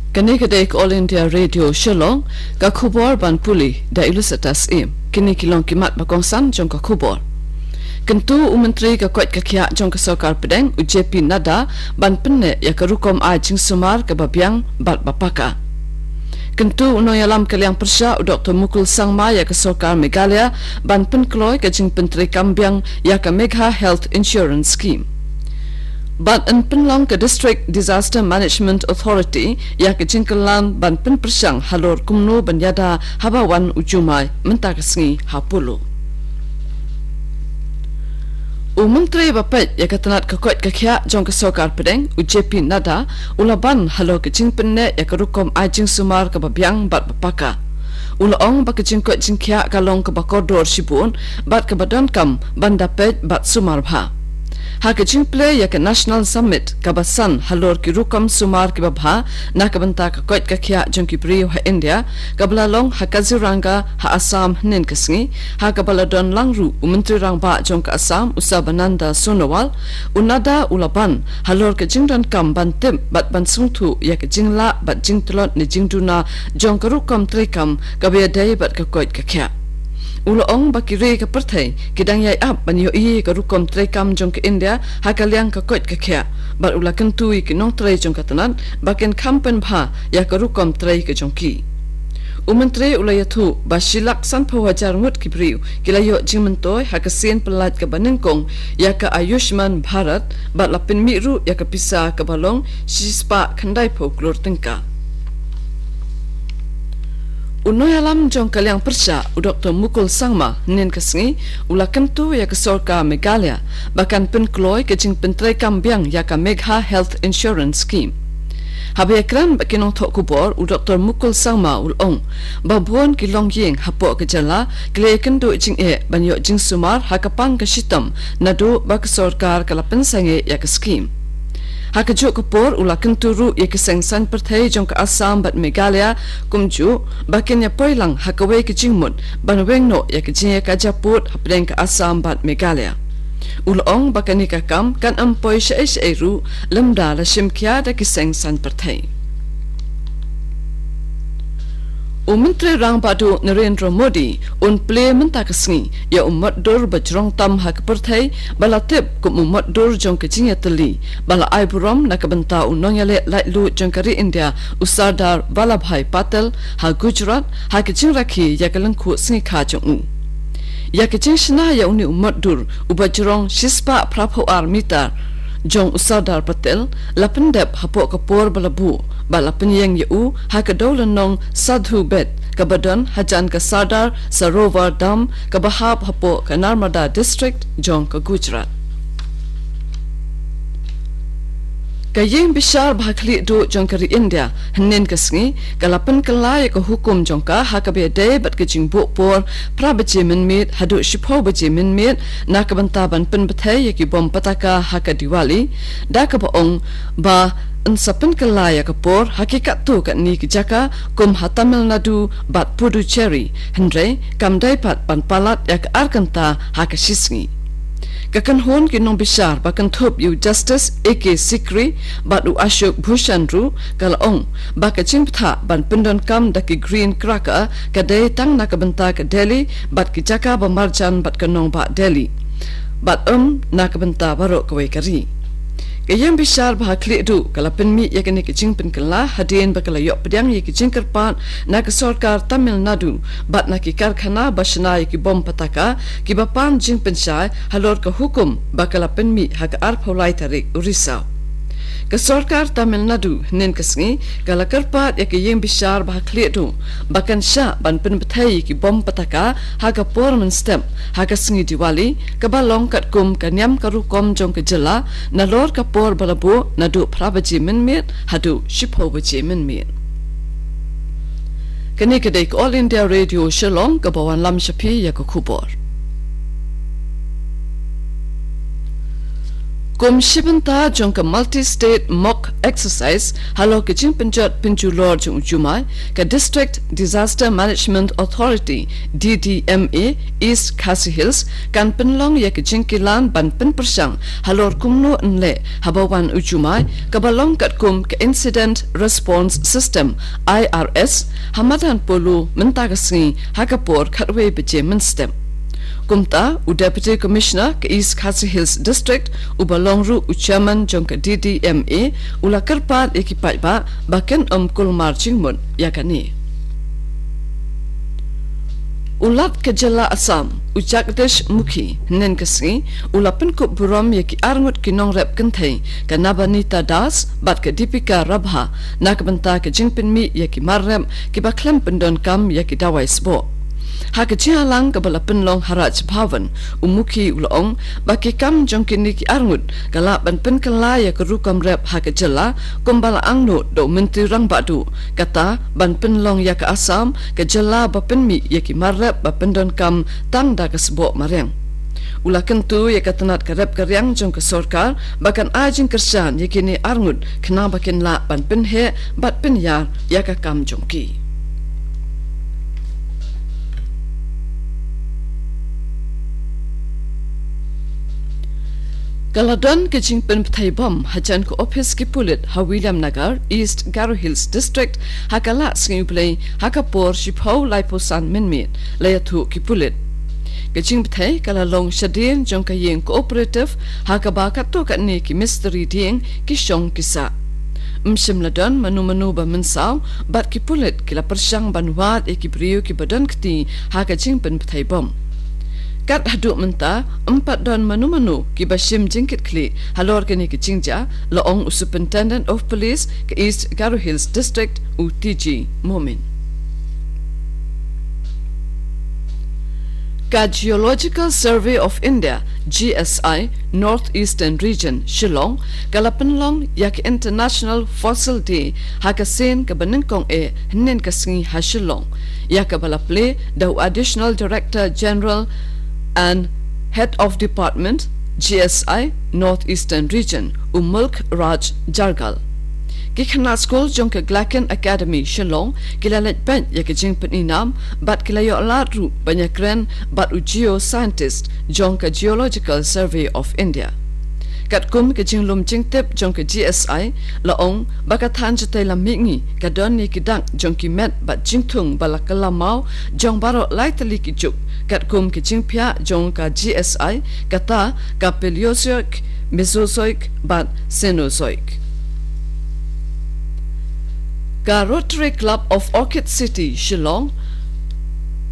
Kani kedek All India Radio Shillong ka khubor ban puli da ilus atas kini kilong kimat bakongsan jong ka khubor. Kentu Menteri ka kwat ka kya jong ka sokar pedeng UJP nada ban penne ya ka rukom a jing sumar ka babiang bat bapaka. Kentu unoyalam kaliang persya Dr. Mukul Sangma ya ka sokar Meghalaya ban penkloy ka jing penteri kambiang ya ka Megha Health Insurance Scheme. Ban en penlong ke District Disaster Management Authority ya ke jingkelan ban pen persyang halor kumno banyada habawan ujumai mentakasngi hapulu. Menteri Bapet ya ketenat kekot kekya jong kesokar pedeng UJP nada ulaban halo ke jingpenne ya kerukom ajing sumar ke babiang bat bapaka. Ulaong bak jingkot jingkya kalong ke bakodor sibun bat ke badan kam ban dapet bat sumar bha. Hak jingple ya ke National Summit kabasan halor ki rukam sumar ki babha na kabanta ka koit ka kya jong ki priyo ha India kablalong ha Kaziranga ha Assam nin kasngi ha kabaladon langru Menteri Rangba jong ka Assam Usabananda Sonowal unada ulaban halor ke jingdan kam bantim bat ban sungthu ya ke jingla bat jingtlot ni jingduna jong ka rukam trikam kabiyadai bat ka koit ka kya Ulaong bakire ka perthai kidang yai ap ban yo i ka rukom trekam jong ke India ha kaliang ka koit ka kya bar ula kentui ki nong trei jong ka tanan baken kampen bha ya ka rukom trei ka jong ki Menteri ulayathu basilak san phawajar ngut ki priu kilayo jingmentoy ha ka sen pelat ka banengkong ya ka Ayushman Bharat bat lapin miru ya ka pisa ka balong sispa khandai pho klor tengka Unoyalam jong kaliang persya Dr. Mukul Sangma nin kasngi ulakan tu ya ke sorka Meghalaya bahkan penkloy ke jing pentrei kambiang ya ka Megha Health Insurance Scheme. Habayakran bakinong thok kubor Dr. Mukul Sangma ulong babuan kilong yeng hapo ke jala klekan do jing banyo jing sumar hakapang ke sitam nado bak sorkar kalapen sange ya ke scheme. Hakajuk kapor ulakan turu ya kesengsan perthai jong ke Assam bat Meghalaya kumju bakin ya poilang hakawe ke jingmut banweng no ya ke jing ka japut hapdeng ke Assam bat Meghalaya ulong bakan ka kam kan ampoi shai ru lemda la shimkya da kesengsan perthai Menteri Rangba Narendra Modi play mentakasngi ya umat dur bajrong tam hak perthai balatip kum umat dur jong ke jing teli bala aiburam na kabenta unong yale laitlu jong kari India Usardar Vallabhai Patel ha Gujarat ha ke jing rakhi ya kalangku singi kha jong ya ke jing shna ya uni umat dur ubajrong shispa prapho armita jong Usardar Patel lapendep hapo kapor balabu bala penyeng yu ha ka dolanong sadhu bet kabadan hajan ka Sardar Sarovar Dam ka bahab hapo ka Narmada District jong ka Gujarat Kayeng bishar bhakli do jong kari India hanin kasngi kalapan kalay ka hukum jong ka hakabe day bat ka jingbo por prabaje minmit hadu shipho baje minmit na kabantaban penbathay yaki bom pataka haka Diwali da ka baong ba Ansapin kalaya kapor hakikat tu kat ni kijaka kum Tamil Nadu bat Puducherry hendrai kamdai pat panpalat yak arkanta hakashisngi kakan hon ki nong bishar bakan thup yu Justice AK Sikri bat u Ashok Bhushan ru kalaong baka chimptha ban pindon kam daki Green Cracker kadai tang nakabenta ka Delhi bat kijaka bamarjan bat kanong ba Delhi bat nakabenta baro kawai kari Kayang bishar bahakli du kalapin mi yakani kicing penkala hadin bakala yok pedang yaki jingkerpat na ke sorkar Tamil Nadu bat na ki karkhana basna yaki bom pataka ki bapan jing pensyai halor ke hukum bakalapin mi hak arpholai tarik urisau ke sorkar Tamil Nadu nin kasngi kala kerpat yaki yang bishar bahakli du bakan sya ban penbetai ki bom pataka hak porman step hak sengi Diwali kabalong kat kum kanyam karukom jong ke jela nalor kapor balabu nadu prabaji minmit hadu shipho baji minmit kini kedai All India Radio Shillong kabawan lam syapi ya ke kubor Kum shibanta jong ka multi-state mock exercise halo ke jing penjat penjulor jong jumai ka District Disaster Management Authority DDMA East Khasi Hills kan penlong ya ke jing kilan ban pen persang halor kumno nle habawan ujumai ka balong kat kum ke Incident Response System IRS hamadan polu mentakasi hakapor khatwe beje menstem Kumta, Deputy Commissioner ke East Khasi Hills District, Ubalongru Chairman jong ke DDMA, ula kerpat ekipat ba, bahkan kulmar cingmun, yakani. Ulat kejala Assam, Jagdish Mukhi, nen kesini, ula penkup buram yaki arngut kinong rep kentai, ke Nabanita Das, bat ke Dipika Rabha, nak benta ke jingpin mi yaki marrem, ki baklem pendon kam yaki dawai sbo. Hak cihalang ke bala penlong haraj bhavan umuki ulong baki kam jongkini ki arngut galak ban pen kelaya ke rukam rep hak jela kumbala angno do menteri rang badu kata ban penlong ya ke Assam ke jela ba penmi ya ki marrep ba pendon kam tang da ke sebo mareng ula kentu ya ke tenat ke rep keryang jong ke sorkar bakan ajin kersan ya kini arngut kena bakin la ban penhe bat penyar ya ke kam jongki Galadon ke jingpen pthai bom hajan ko office ki pulit ha William Nagar East Garo Hills District hakala sngplay hakapor shipho laiposan minmit layathu ki pulit ke jing pthai kala long shadin jong ka yeng cooperative hakaba to ka ni ki mystery ding ki shong kisa Mshimladon manu ba mensaw bat ki pulit kila persyang banwat e ki brio ki badan kti haka jingpen pthai bom Kat haduk menta, 4 don manu ki basim jingkit kli halor kini ki jingja laong Superintendent of Police ke East Garo Hills District UTG Momin. Ka Geological Survey of India GSI Northeastern Region Shillong kalapenlong yak International Fossil Day hakasen ka banengkong e hnen kasingi ha Shillong yak balaple daw Additional Director General and Head of Department GSI Northeastern Region Mulk Raj Jargal Kikhana School jong ke Glaken Academy Shillong kilalet pen ya ke jing peninam bat kilayo ladru banyak keren bat geoscientist jong ke Geological Survey of India kat kum ke jing lum jing tep jong ke GSI laong bakathan jatai lamingi kadon ni kidak jong ki met bat jing thung balakalamau jong baro lai tali ki juk kat kum ke jing pia jong ka GSI kata ka Paleozoic Mesozoic bat Cenozoic ka Rotary Club of Orchid City Shillong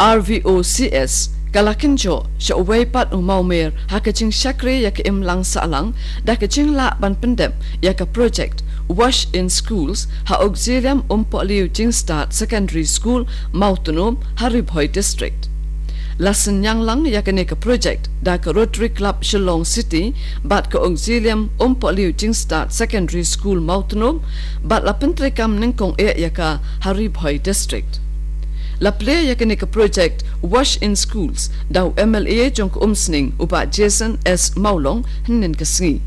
RVOCS Kalakinjo sa uway pat umaumer hakajing syakre ya ke imlang saalang da kajing la ban pendep ya ka project Wash in Schools ha auxilium liu jing start secondary school Mautonom Haribhoi district Lasen yang lang ya ke ne ka project da ka Rotary Club Shillong City bat ka auxilium liu jing start secondary school Mautonom bat la pentrekam nengkong ya ka Haribhoi district La play yakini ka project Wash in Schools daw MLA jong umsning uba Jason S. Maulong hinin kasingi.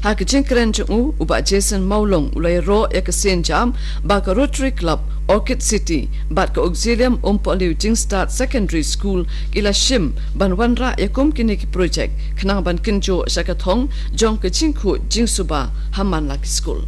Haka jingkren jong uba Jason Maulong ulay ro yakasin jam baka Rotary Club Orchid City bat ka auxilium liu jing start secondary school ila shim banwanra yakum kini ki project kanang ban kinjo sakathong jong ka jingku jingsuba haman laki school.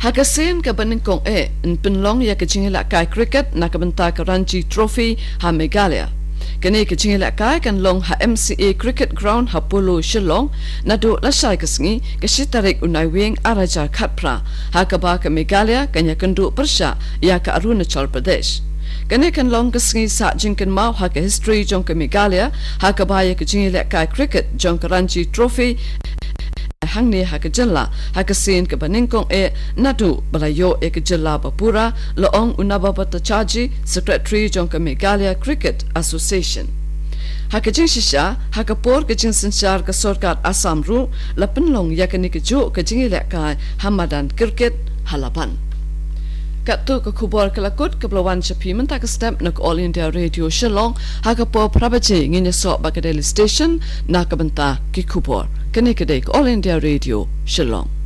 Hakasen ka banengkong en penlong ya kecingila kai cricket na kabenta ka Ranji Trophy ha Meghalaya. Kani kecingila kai kan long ha MCA Cricket Ground ha Polo Shillong na do lasai kasngi kasitarik unai wing araja khatpra ha ka ba ka Meghalaya kanya kendu persya ya ka Arunachal Pradesh. Kani kan long kasngi sa jingkan mau ha ka history jong ka Meghalaya ha ka ba ya kecingila kai cricket jong ka Ranji Trophy hangni hakajalla hakasin ka baningkong nadu balayo ekajalla bapura loong unababata chaji secretary jong ka Meghalaya Cricket Association hakajing shisha hakapor kajing sanchar ka sorkat Assam ru lapenlong yakani ka jo kajing ilaka hamadan cricket halapan Katu ke kubor kelakut ke Pelawan Cepi mentah ke step nak All India Radio Shillong hakapo prabaje nginya sok baka Daily Station nak ke bentah ke kubor. Kene kedai ke All India Radio Shillong.